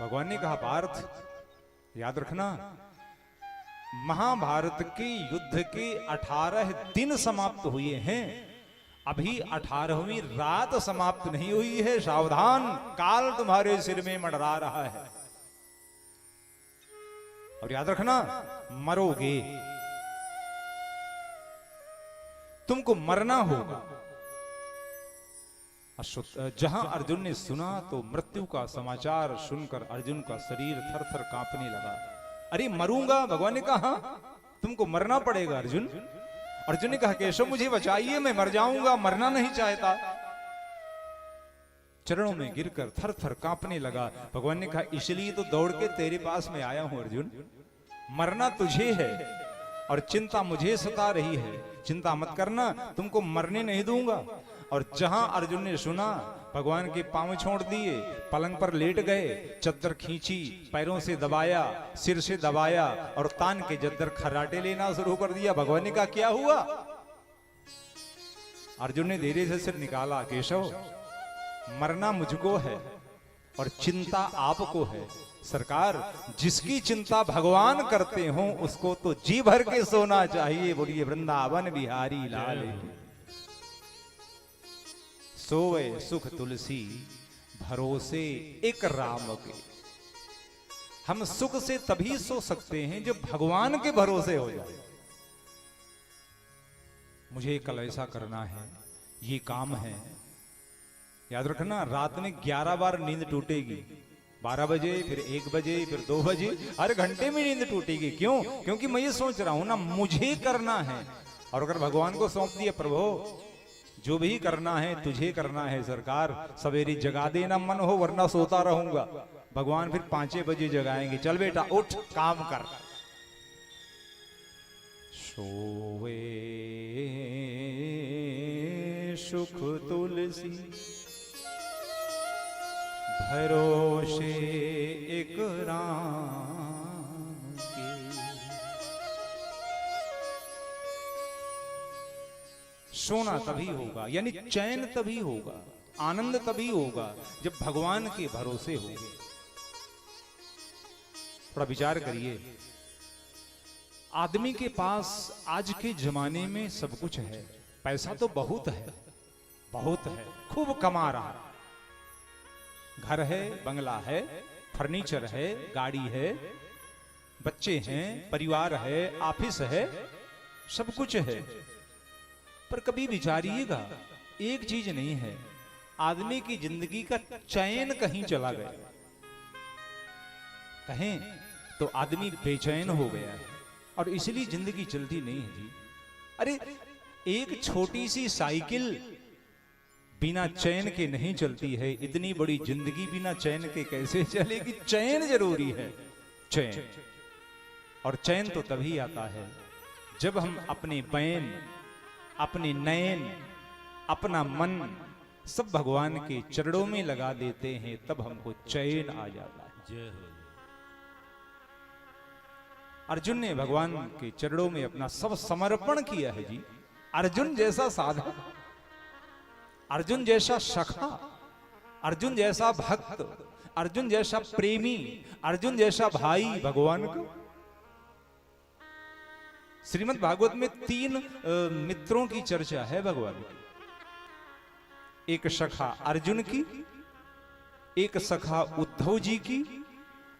भगवान ने कहा पार्थ याद रखना, महाभारत के युद्ध के 18 दिन समाप्त हुए हैं, अभी 18वीं रात समाप्त नहीं हुई है। सावधान, काल तुम्हारे सिर में मंडरा रहा है। और याद रखना, मरोगे, तुमको मरना होगा। जहां अर्जुन ने सुना तो मृत्यु का समाचार सुनकर अर्जुन का शरीर थर थर कांपने लगा। अरे मरूंगा, भगवान ने कहा तुमको मरना पड़ेगा अर्जुन। अर्जुन ने कहा केशव मुझे बचाइए, मैं मर जाऊंगा, मरना नहीं चाहता। चरणों में गिरकर थर थर कांपने लगा। भगवान ने कहा इसलिए तो दौड़ के तेरे पास में आया हूं अर्जुन, मरना तुझे है और चिंता मुझे सता रही है। चिंता मत करना, तुमको मरने नहीं दूंगा। और जहां अर्जुन ने सुना, भगवान के पांव छोड़ दिए, पलंग पर लेट गए, चद्दर खींची, पैरों से दबाया, सिर से दबाया और तान के चद्दर खर्राटे लेना शुरू कर दिया। भगवान ने कहा क्या हुआ? अर्जुन ने धीरे से सिर निकाला, केशव मरना मुझको है और चिंता आपको है। सरकार, जिसकी चिंता भगवान करते हो उसको तो जी भर के सोना चाहिए। बोलिए वृंदावन बिहारी लाल की। सोवे सुख तुलसी भरोसे एक राम के। हम सुख से तभी सो सकते हैं जब भगवान के भरोसे हो जाए। मुझे कल ऐसा करना है, ये काम है। याद रखना, रात में 11 बार नींद टूटेगी। 12 बजे, फिर 1 बजे, फिर 2 बजे, हर घंटे में नींद टूटेगी। क्यों? क्योंकि मैं ये सोच रहा हूं ना, मुझे करना है। और अगर भगवान को सौंप दिया, प्रभु जो भी करना है तुझे करना है, सरकार सवेरे जगा देना मन हो वरना सोता रहूंगा। भगवान फिर 5 बजे जगाएंगे, चल बेटा उठ काम कर। सोवे सुख तुलसी भरोसे एक राम के। सोना तभी होगा, यानी चैन तभी होगा, आनंद तभी होगा जब भगवान के भरोसे होगे। थोड़ा विचार करिए, आदमी के पास आज के जमाने में सब कुछ है, पैसा तो बहुत है, बहुत है, खूब कमा रहा है, घर है, बंगला है, फर्नीचर है, गाड़ी है, बच्चे हैं, परिवार है, ऑफिस है, सब कुछ है। पर कभी विचारिएगा, एक चीज नहीं है, आदमी की जिंदगी का चैन कहीं चला गया। कहें तो आदमी बेचैन हो गया है और इसलिए जिंदगी चलती नहीं है जी। अरे एक छोटी सी साइकिल बिना चैन के नहीं चलती है, इतनी बड़ी जिंदगी बिना चैन के कैसे चलेगी? चैन जरूरी है, चैन। और चैन तो तभी आता है जब हम अपने बैन, अपने नयन, अपना मन सब भगवान के चरणों में लगा देते हैं, तब हमको चैन आ जाता है। जय हो। अर्जुन ने भगवान के चरणों में अपना सब समर्पण किया है जी। अर्जुन जैसा साधक, अर्जुन जैसा सखा, अर्जुन जैसा भक्त, अर्जुन जैसा प्रेमी, अर्जुन जैसा भाई भगवान को। श्रीमद् भागवत में 3 मित्रों की चर्चा है भगवान की। एक सखा अर्जुन की, एक सखा उद्धव जी की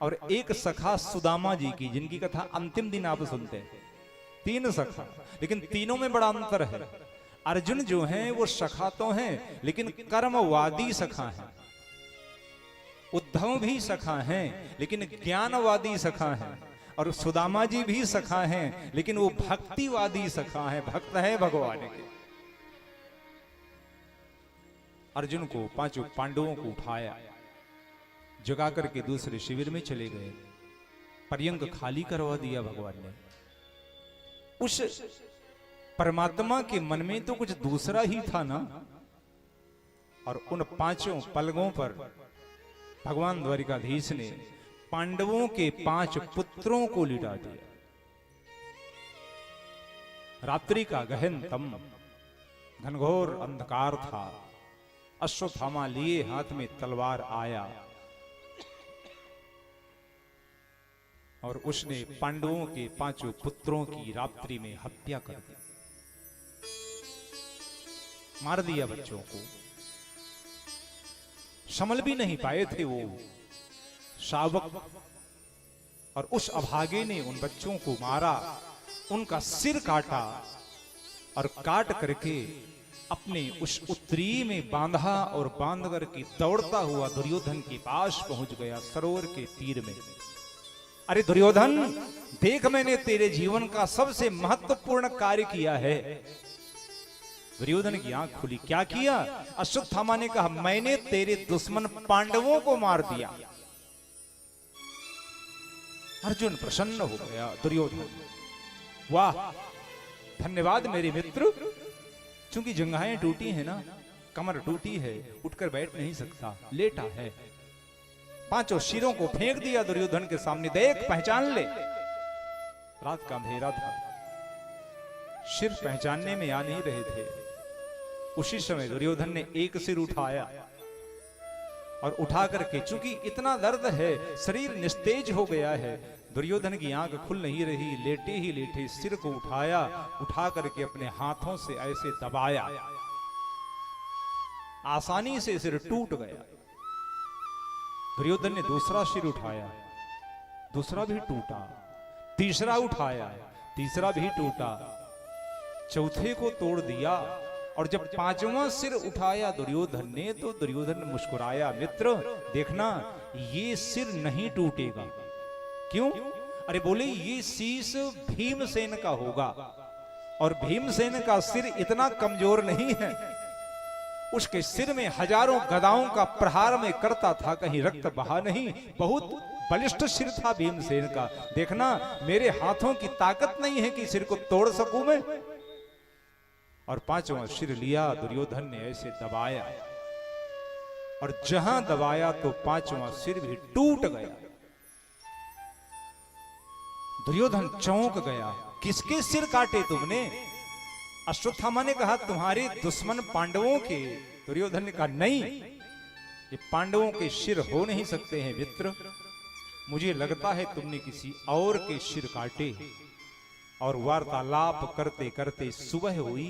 और एक सखा सुदामा जी की, जिनकी कथा अंतिम दिन आप सुनते हैं। 3 सखा, लेकिन तीनों में बड़ा अंतर है। अर्जुन जो हैं वो सखा तो हैं लेकिन कर्मवादी सखा हैं। उद्धव भी सखा हैं लेकिन ज्ञानवादी सखा हैं। और सुदामा जी भी सखा हैं लेकिन वो भक्तिवादी सखा हैं, भक्त है भगवान के। अर्जुन को 5 पांडवों को उठाया, जगा करके दूसरे शिविर में चले गए। पर्यंक खाली करवा दिया भगवान ने। उस परमात्मा के मन में तो कुछ दूसरा ही था ना। और उन 5 पलगों पर भगवान द्वारिकाधीश ने पांडवों के 5 पुत्रों को लिटा दिया। रात्रि का गहनतम घनघोर अंधकार था। अश्वत्थामा लिए हाथ में तलवार आया और उसने पांडवों के 5 पुत्रों की रात्रि में हत्या कर दी, मार दिया बच्चों को। संभल भी नहीं पाए थे वो शावक, और उस अभागे ने उन बच्चों को मारा, उनका सिर काटा और काट करके अपने उस उत्तरी में बांधा और बांध करके दौड़ता हुआ दुर्योधन के पास पहुंच गया सरोवर के तीर में। अरे दुर्योधन देख, मैंने तेरे जीवन का सबसे महत्वपूर्ण कार्य किया है। दुर्योधन की आंख खुली। क्या किया? अश्वत्थामा ने कहा, मैंने तेरे दुश्मन पांडवों को मार दिया। अर्जुन प्रसन्न हो गया। दुर्योधन, वाह धन्यवाद मेरे मित्र। चूंकि जंघाएं टूटी है ना, कमर टूटी है, उठकर बैठ नहीं सकता, लेटा है। 5 शिरों को फेंक दिया दुर्योधन के सामने। देख, पहचान ले। रात का अंधेरा था, सिर पहचानने में आ नहीं रहे थे। उसी समय दुर्योधन ने एक सिर उठाया और उठा करके, चूंकि इतना दर्द है, शरीर निस्तेज हो गया है, दुर्योधन की आंख खुल नहीं रही। लेटे ही लेटे सिर को उठाया, उठा करके अपने हाथों से ऐसे दबाया, आसानी से सिर टूट गया। दुर्योधन ने दूसरा सिर उठाया, दूसरा भी टूटा। तीसरा उठाया, तीसरा भी टूटा। चौथे को तोड़ दिया। और जब 5वां सिर उठाया दुर्योधन ने, तो दुर्योधन मुस्कुराया। मित्र देखना, ये सिर नहीं टूटेगा। क्यों? अरे बोले, ये शीश भीमसेन का होगा, और भीमसेन का सिर इतना कमजोर नहीं है। उसके सिर में हजारों गदाओं का प्रहार में करता था, कहीं रक्त बहा नहीं। बहुत बलिष्ठ सिर था भीमसेन का। देखना, मेरे हाथों की ताकत नहीं है कि सिर को तोड़ सकूं मैं। और 5वां सिर लिया दुर्योधन ने, ऐसे दबाया, और जहां दबाया तो 5वां सिर भी टूट गया। दुर्योधन चौंक गया। किसके सिर काटे तुमने? अश्वत्थामा ने कहा, तुम्हारे दुश्मन पांडवों के। दुर्योधन ने कहा, नहीं, ये पांडवों के सिर हो नहीं सकते हैं मित्र। मुझे लगता है तुमने किसी और के सिर काटे। और वार्तालाप करते करते सुबह हुई,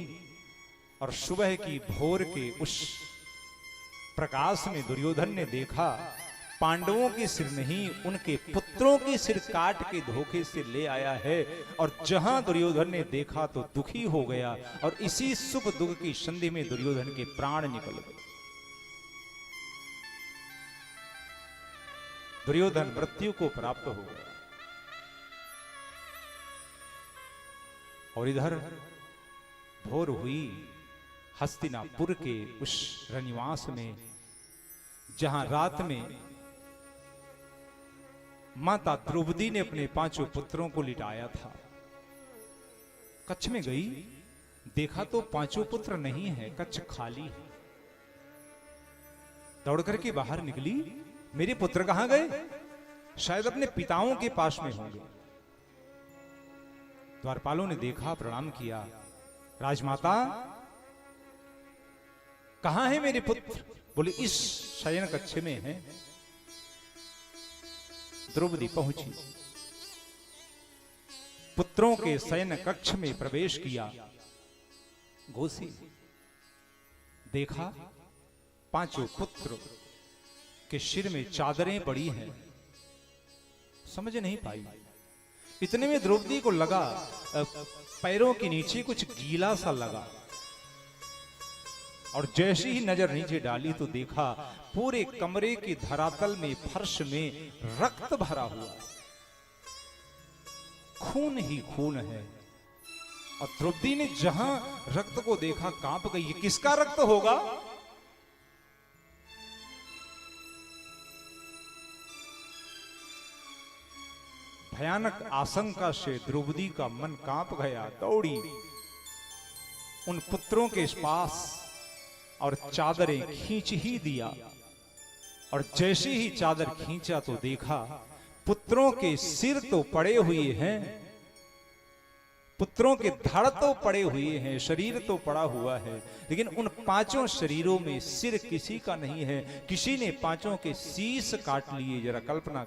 और सुबह की भोर के उस प्रकाश में दुर्योधन ने देखा, पांडवों के सिर नहीं, उनके पुत्रों के सिर काट के धोखे से ले आया है। और जहां दुर्योधन ने देखा तो दुखी हो गया, और इसी शुभ दुख की संधि में दुर्योधन के प्राण निकल गए। दुर्योधन मृत्यु को प्राप्त हो गया। और इधर भोर हुई हस्तिनापुर के उस रनिवास में, जहां रात में माता द्रौपदी ने अपने 5 पुत्रों को लिटाया था। कच्छ में गई, देखा तो 5 पुत्र नहीं है, कच्छ खाली है। दौड़ करके बाहर निकली, मेरे पुत्र कहां गए? शायद अपने पिताओं के पास में होंगे। द्वारपालों ने देखा, प्रणाम किया। राजमाता, कहां है मेरे पुत्र? बोले, इस शयन कक्ष में है। द्रौपदी पहुंची, पुत्रों के शयन कक्ष में प्रवेश किया। घोसी, देखा 5 पुत्र के सिर में चादरें पड़ी हैं। समझ नहीं पाई। इतने में द्रौपदी को लगा, पैरों के नीचे कुछ गीला सा लगा, और जैसे ही नजर नीचे डाली तो देखा पूरे कमरे के धरातल में, फर्श में रक्त भरा हुआ, खून ही खून है। और द्रौपदी ने जहां रक्त को देखा कांप गई। ये किसका रक्त होगा? भयानक आशंका से द्रौपदी का मन कांप गया। दौड़ी उन पुत्रों के पास और चादरें खींच ही दिया। और जैसे ही चादर खींचा तो देखा पुत्रों के सिर तो पड़े हुए हैं, पुत्रों के धड़ तो पड़े हुए हैं, शरीर तो पड़ा हुआ है, लेकिन उन 5 शरीरों में सिर किसी का नहीं है। किसी ने 5 के शीश काट लिए। जरा कल्पना